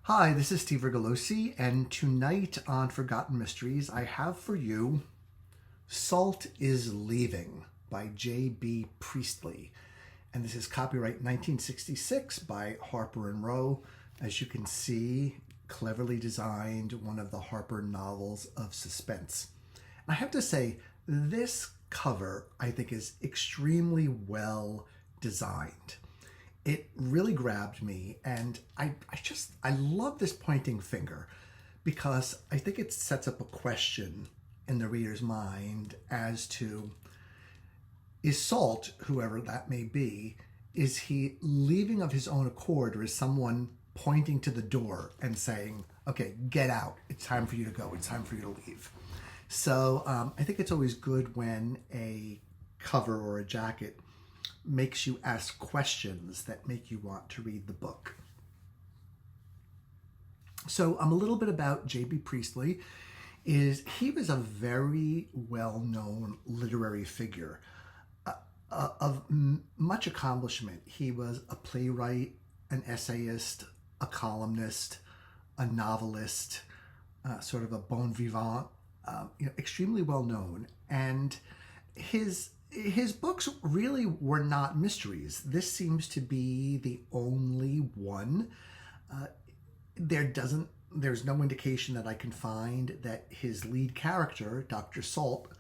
Hi, this is Steve Rigolosi, and tonight on Forgotten Mysteries, I have for you Salt is Leaving by J.B. Priestley. And this is copyright 1966 by Harper and Row. As you can see, cleverly designed, one of the Harper novels of suspense. I have to say, this cover, I think, is extremely well designed. It really grabbed me, and I love this pointing finger because I think it sets up a question in the reader's mind as to, is Salt, whoever that may be, is he leaving of his own accord, or is someone pointing to the door and saying, okay, get out, it's time for you to go, it's time for you to leave? So I think it's always good when a cover or a jacket makes you ask questions that make you want to read the book. So a little bit about J.B. Priestley is he was a very well-known literary figure of much accomplishment. He was a playwright, an essayist, a columnist, a novelist, sort of a bon vivant, extremely well-known. And his books really were not mysteries. This seems to be the only one. There's no indication that I can find that his lead character, Dr. Salt,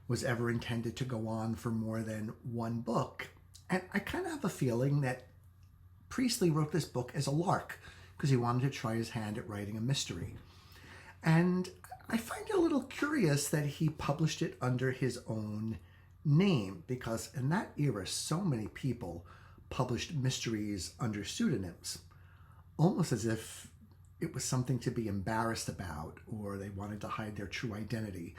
was ever intended to go on for more than one book. And I kind of have a feeling that Priestley wrote this book as a lark because he wanted to try his hand at writing a mystery. And I find it a little curious that he published it under his own name, because in that era so many people published mysteries under pseudonyms, almost as if it was something to be embarrassed about or they wanted to hide their true identity.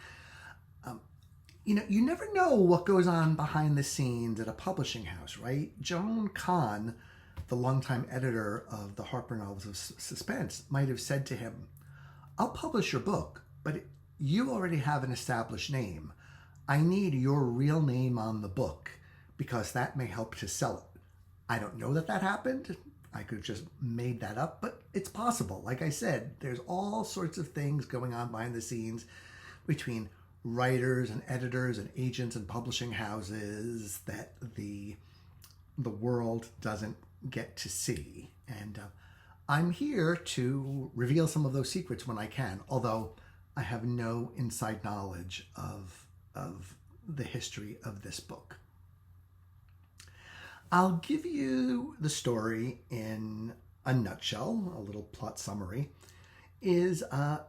You never know what goes on behind the scenes at a publishing house, right? Joan Kahn, the longtime editor of the Harper novels of suspense, might have said to him, I'll publish your book, but you already have an established name. I need your real name on the book because that may help to sell it. I don't know that happened. I could have just made that up, but it's possible. Like I said, there's all sorts of things going on behind the scenes between writers and editors and agents and publishing houses that the world doesn't get to see. And I'm here to reveal some of those secrets when I can, although I have no inside knowledge of the history of this book. I'll give you the story in a nutshell, a little plot summary. Is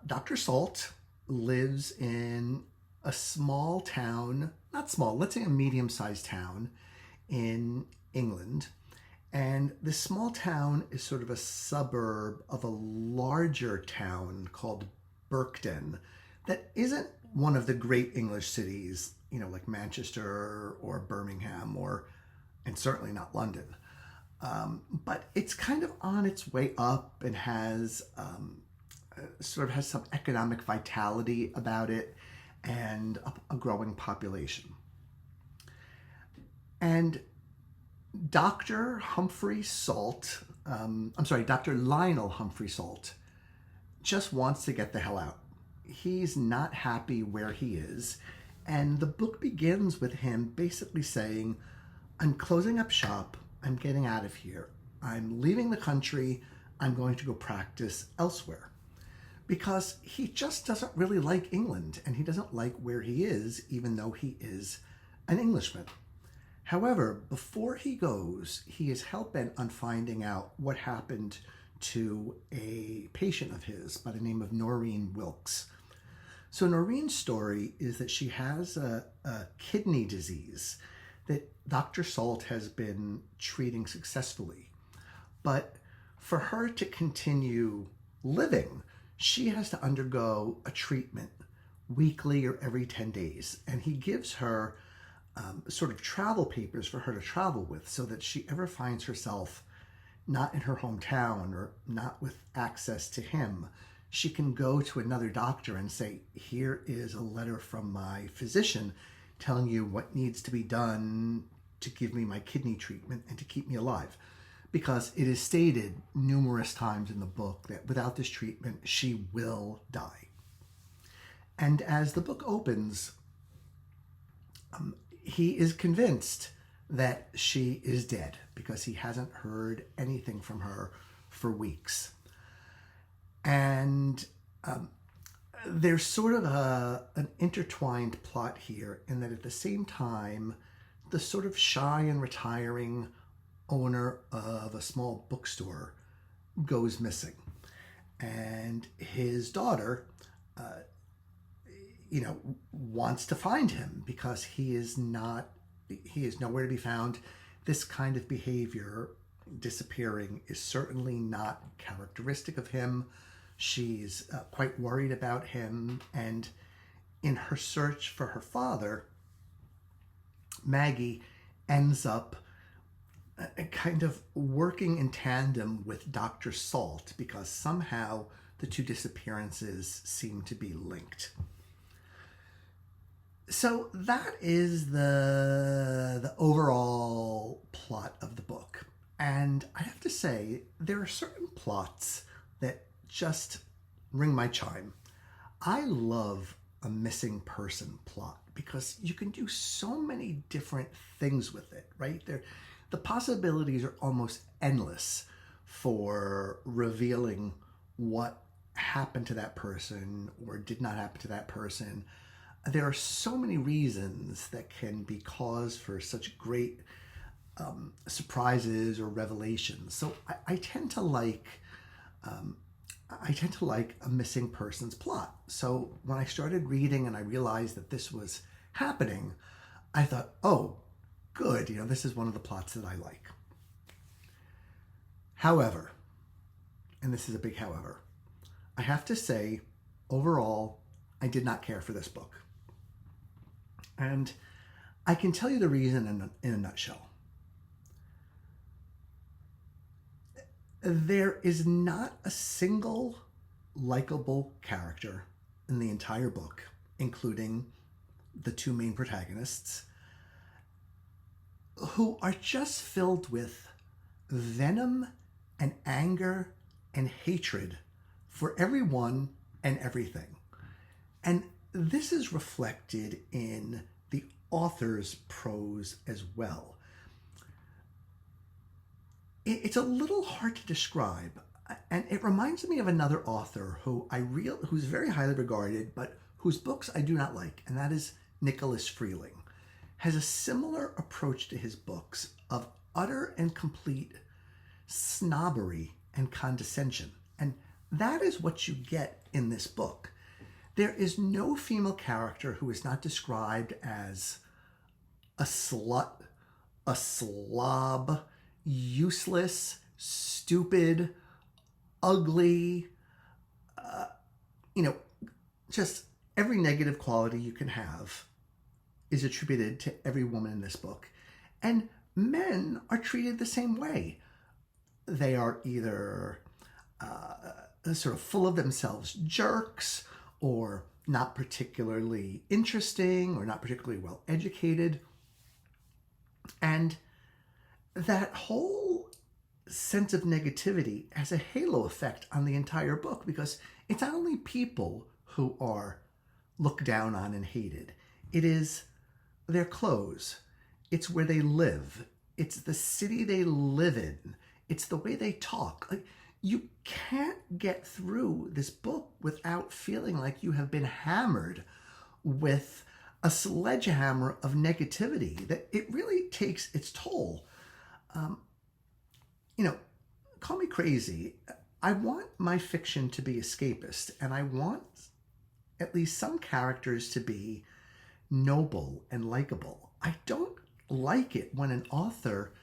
Dr. Salt lives in a small town, not small, let's say a medium-sized town in England. And this small town is sort of a suburb of a larger town called Berkden that isn't one of the great English cities, like Manchester or Birmingham, and certainly not London. But it's kind of on its way up and has some economic vitality about it and a growing population. And Dr. Lionel Humphrey Salt just wants to get the hell out. He's not happy where he is. And the book begins with him basically saying, I'm closing up shop. I'm getting out of here. I'm leaving the country. I'm going to go practice elsewhere. Because he just doesn't really like England, and he doesn't like where he is, even though he is an Englishman. However, before he goes, he is hell-bent on finding out what happened to a patient of his by the name of Noreen Wilkes. So Noreen's story is that she has a kidney disease that Dr. Salt has been treating successfully. But for her to continue living, she has to undergo a treatment weekly or every 10 days. And he gives her sort of travel papers for her to travel with so that she ever finds herself not in her hometown or not with access to him, she can go to another doctor and say, here is a letter from my physician telling you what needs to be done to give me my kidney treatment and to keep me alive. because it is stated numerous times in the book that without this treatment, she will die. And as the book opens, he is convinced that she is dead because he hasn't heard anything from her for weeks. And there's sort of an intertwined plot here in that at the same time, the sort of shy and retiring owner of a small bookstore goes missing. And his daughter, wants to find him because he is nowhere to be found. This kind of behavior, disappearing, is certainly not characteristic of him. She's quite worried about him, and in her search for her father, Maggie ends up kind of working in tandem with Dr. Salt because somehow the two disappearances seem to be linked. So that is the overall plot of the book. And I have to say, there are certain plots that just ring my chime. I love a missing person plot because you can do so many different things with it, right? The possibilities are almost endless for revealing what happened to that person or did not happen to that person. There are so many reasons that can be cause for such great surprises or revelations. So I tend to like a missing person's plot. So when I started reading and I realized that this was happening, I thought, oh, good, this is one of the plots that I like. However, and this is a big however, I have to say, overall, I did not care for this book. And I can tell you the reason in a nutshell. There is not a single likable character in the entire book, including the two main protagonists, who are just filled with venom and anger and hatred for everyone and everything. And this is reflected in the author's prose as well. It's a little hard to describe, and it reminds me of another author who's very highly regarded, but whose books I do not like, and that is Nicholas Freeling. Has a similar approach to his books of utter and complete snobbery and condescension. And that is what you get in this book. There is no female character who is not described as a slut, a slob, useless, stupid, ugly, just every negative quality you can have is attributed to every woman in this book. And men are treated the same way. They are either sort of full of themselves jerks, or not particularly interesting, or not particularly well educated. And that whole sense of negativity has a halo effect on the entire book, because it's not only people who are looked down on and hated. It is their clothes. It's where they live. It's the city they live in. It's the way they talk. You can't get through this book without feeling like you have been hammered with a sledgehammer of negativity, that it really takes its toll. Call me crazy. I want my fiction to be escapist, and I want at least some characters to be noble and likable. I don't like it when an author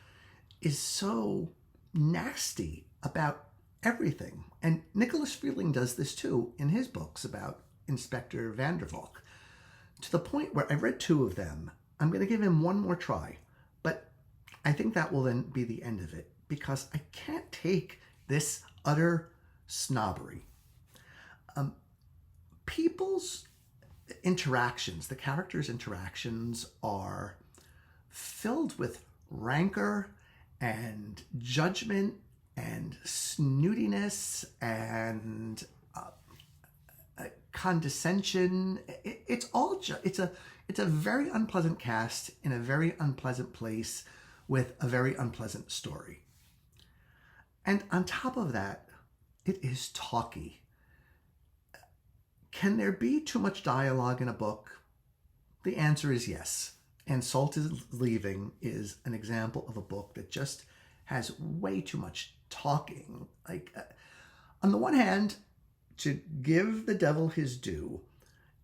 is so nasty about everything. And Nicholas Freeling does this too in his books about Inspector Vandervalk, to the point where I've read 2 of them. I'm going to give him one more try, but I think that will then be the end of it, because I can't take this utter snobbery. People's interactions, the characters' interactions, are filled with rancor and judgment and snootiness and condescension. It's all it's a very unpleasant cast in a very unpleasant place with a very unpleasant story. And on top of that, it is talky. Can there be too much dialogue in a book? The answer is yes. And Salt is Leaving is an example of a book that just has way too much talking. On the one hand, to give the devil his due,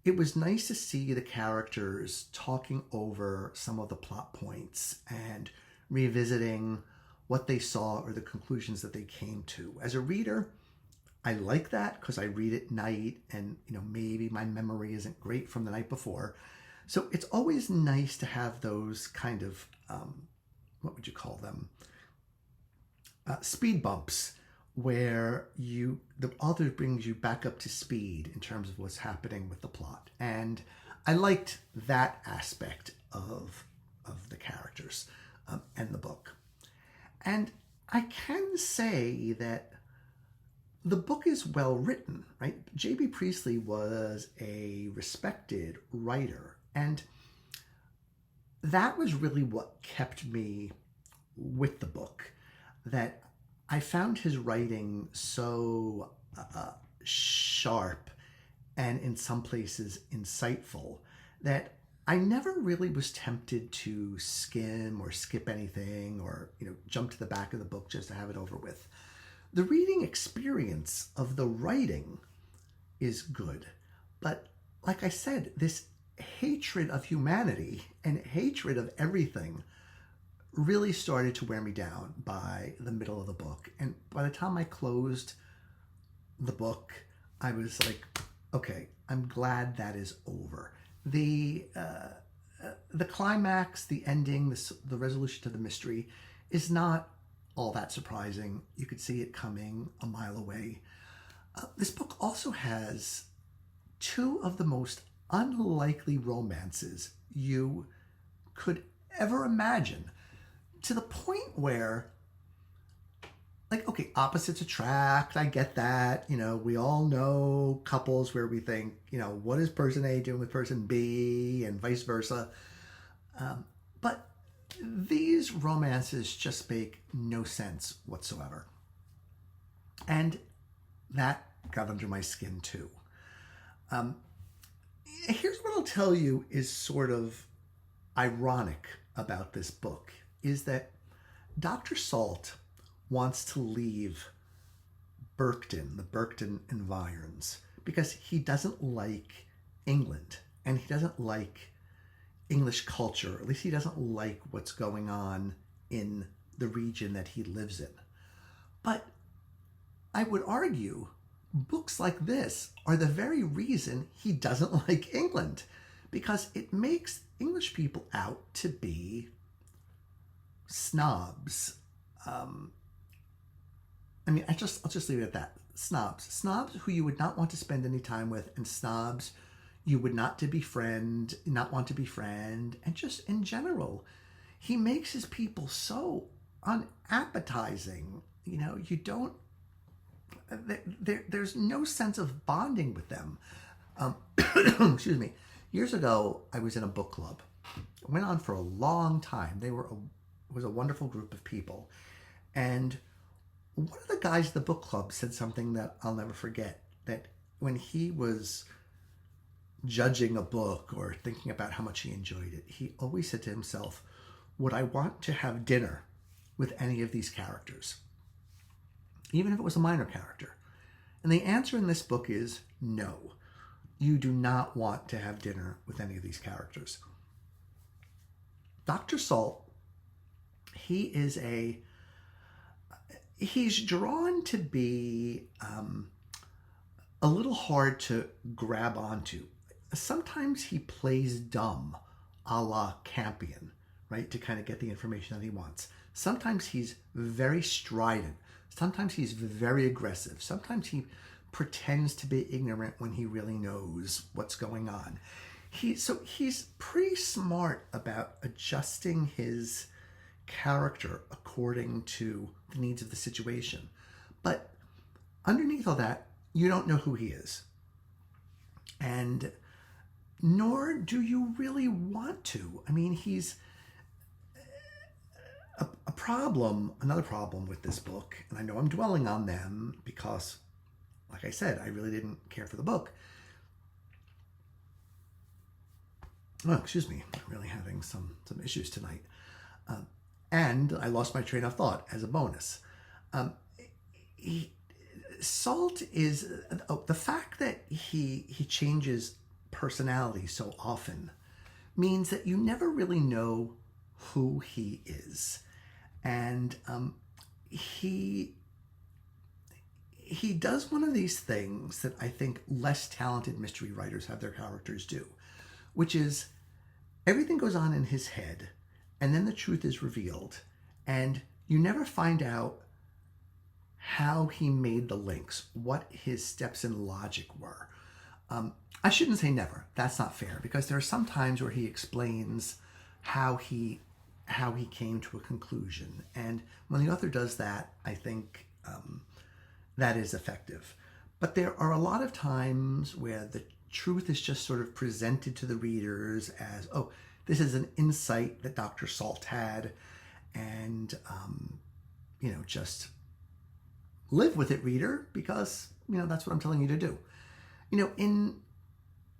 it was nice to see the characters talking over some of the plot points and revisiting what they saw or the conclusions that they came to. As a reader, I like that because I read at night and maybe my memory isn't great from the night before. So it's always nice to have those kind of, what would you call them? Speed bumps where the author brings you back up to speed in terms of what's happening with the plot. And I liked that aspect of the characters and the book. And I can say that the book is well written, right? J.B. was a respected writer, and that was really what kept me with the book, that I found his writing so sharp and in some places insightful that I never really was tempted to skim or skip anything or jump to the back of the book just to have it over with. The reading experience of the writing is good, but like I said, this hatred of humanity and hatred of everything really started to wear me down by the middle of the book. And by the time I closed the book, I was like, okay, I'm glad that is over. The climax, the ending, the resolution to the mystery is not all that surprising. You could see it coming a mile away. This book also has two of the most unlikely romances you could ever imagine, to the point where, okay, opposites attract. I get that. We all know couples where we think, what is person A doing with person B and vice versa. But these romances just make no sense whatsoever. And that got under my skin too. Here's what I'll tell you is sort of ironic about this book, is that Dr. Salt wants to leave Berkton, the Berkton environs, because he doesn't like England and he doesn't like English culture. At least he doesn't like what's going on in the region that he lives in. But I would argue books like this are the very reason he doesn't like England, because it makes English people out to be snobs. I'll just leave it at that. Snobs who you would not want to spend any time with, and snobs you would not want to befriend, and just in general, he makes his people so unappetizing. You don't. There's no sense of bonding with them. Excuse me. Years ago, I was in a book club. It went on for a long time. It was a wonderful group of people, and one of the guys at the book club said something that I'll never forget. That when he was judging a book or thinking about how much he enjoyed it, he always said to himself, would I want to have dinner with any of these characters? Even if it was a minor character. And the answer in this book is no. You do not want to have dinner with any of these characters. Dr. Salt, he's drawn to be a little hard to grab onto. Sometimes he plays dumb, a la Campion, right, to kind of get the information that he wants. Sometimes he's very strident. Sometimes he's very aggressive. Sometimes he pretends to be ignorant when he really knows what's going on. He's pretty smart about adjusting his character according to the needs of the situation. But underneath all that, you don't know who he is. And nor do you really want to. I mean, he's another problem with this book, and I know I'm dwelling on them because, like I said, I really didn't care for the book. Oh, excuse me, I'm really having some issues tonight. And I lost my train of thought as a bonus. Salt is, the fact that he changes personality so often means that you never really know who he is. And he does one of these things that I think less talented mystery writers have their characters do, which is everything goes on in his head, and then the truth is revealed, and you never find out how he made the links, what his steps in logic were. I shouldn't say never. That's not fair, because there are some times where he explains how he came to a conclusion. And when the author does that, I think that is effective. But there are a lot of times where the truth is just sort of presented to the readers as, oh, this is an insight that Dr. Salt had, and, just live with it, reader, because, that's what I'm telling you to do.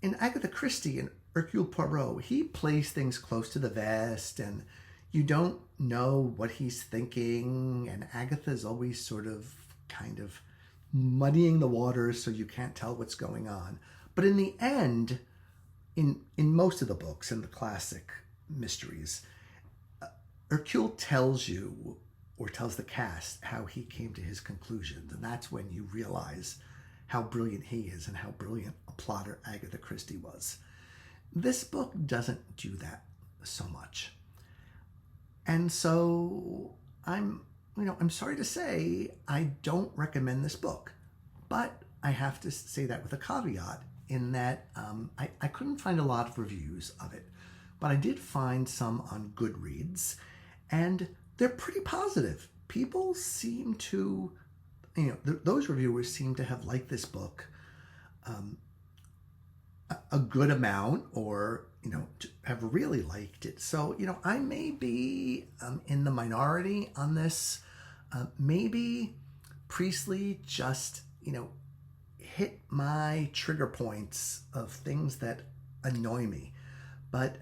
In Agatha Christie and Hercule Poirot, he plays things close to the vest, and you don't know what he's thinking, and Agatha's always sort of kind of muddying the waters so you can't tell what's going on. But in the end, in most of the books, in the classic mysteries, Hercule tells you, or tells the cast, how he came to his conclusions, and that's when you realize how brilliant he is and how brilliant a plotter Agatha Christie was. This book doesn't do that so much. And so I'm sorry to say, I don't recommend this book. But I have to say that with a caveat, in that I couldn't find a lot of reviews of it. But I did find some on Goodreads, and they're pretty positive. People seem to, those reviewers seem to have liked this book a good amount, or, have really liked it. So, I may be in the minority on this. Maybe Priestley just, hit my trigger points of things that annoy me. But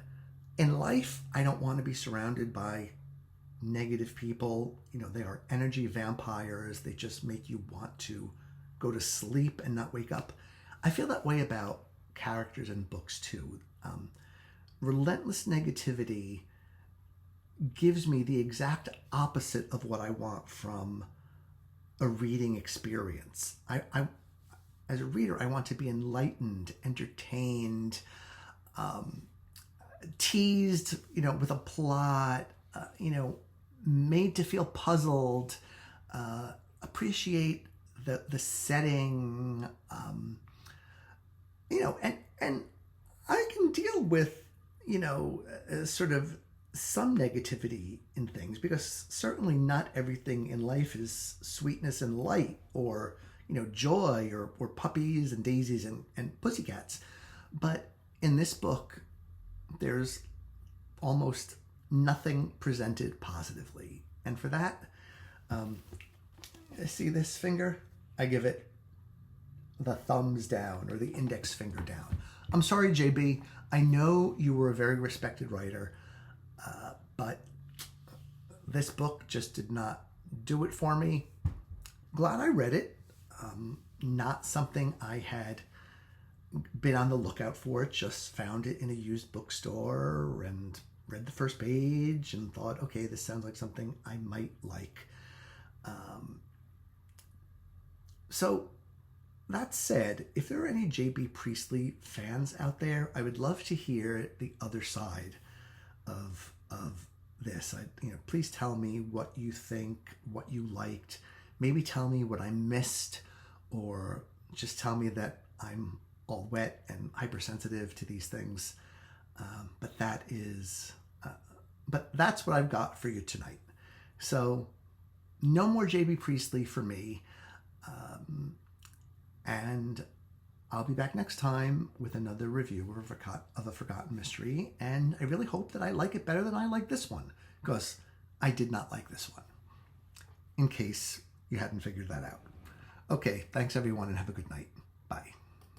in life, I don't want to be surrounded by negative people. They are energy vampires. They just make you want to go to sleep and not wake up. I feel that way about characters in books too. Relentless negativity gives me the exact opposite of what I want from a reading experience. I as a reader, I want to be enlightened, entertained, teased, with a plot, made to feel puzzled, appreciate the setting, and I can deal with, sort of some negativity in things, because certainly not everything in life is sweetness and light, or, joy, or puppies and daisies and pussycats. But in this book, there's almost nothing presented positively. And for that, see this finger? I give it the thumbs down, or the index finger down. I'm sorry, JB. I know you were a very respected writer, but this book just did not do it for me. Glad I read it. Not something I had been on the lookout for. Just found it in a used bookstore and read the first page and thought, okay, this sounds like something I might like. So that said, if there are any J.B. Priestley fans out there, I would love to hear the other side of this. Please tell me what you think, what you liked. Maybe tell me what I missed, or just tell me that I'm all wet and hypersensitive to these things. But that is But that's what I've got for you tonight. So no more J.B. Priestley for me. And I'll be back next time with another review of A Forgotten Mystery. And I really hope that I like it better than I like this one, because I did not like this one, in case you hadn't figured that out. Okay, thanks everyone, and have a good night. Bye.